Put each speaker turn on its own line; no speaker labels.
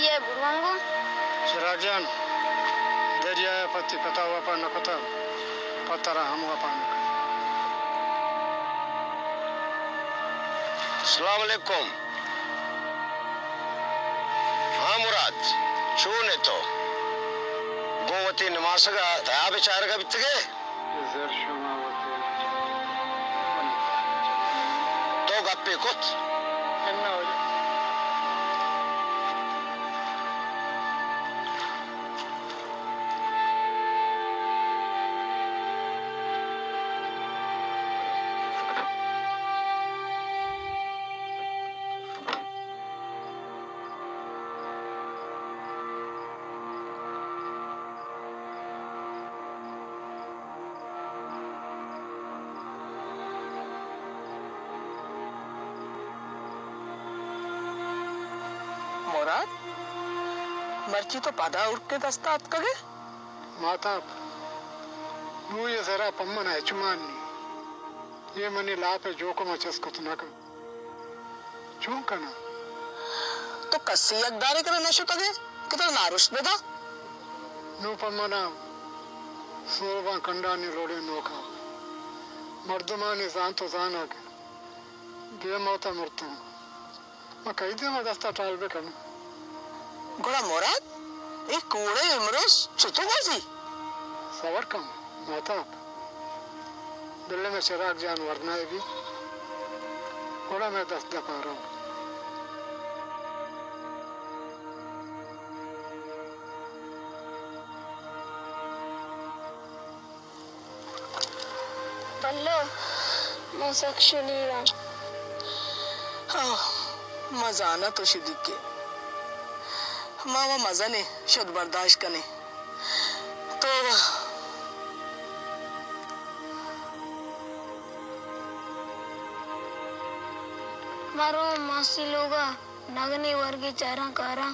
ये बुढ़वांगो
चिरागजान दरिया पति पता वापा न पता पता रहा हम वापा न
अस्सलाम वालेकुम। हाँ मुराद चूने तो गोवती नमासगा तया बेचारगा बितगे तो गप्पे कुछ
मोराद मर्ची तो पादा उड़ के दस्ता कगे
माता नू ये जरा पम्मन है चुमानी ये मनी लापे जोकमा चस्कुत न का चूं कना
तो कस्सी अकदारे करे नशो तगे कितना नारुश बेदा
नू पम्मना सोलवा कंडानी रोड़े नोखा मर्दमानी जानतो जाना के बेमौता मरता मैं कही दे मैं दस्ता टाल बे करना
गोड़ा मोराद एक कूड़े इमरोस छुतो बाजी
सवर कम माता दिल्ली में चिराग जान वरना है भी थोड़ा मैं दस्ता पा रहा हूँ
बल्लो मैं सक्शुली रहा
हाँ मजा आना तो शिदिक के मामा मजा ने शुद्ध बर्दाश्त करने तो
मारो मासी लोगा नगनी वर्गी चारा कारा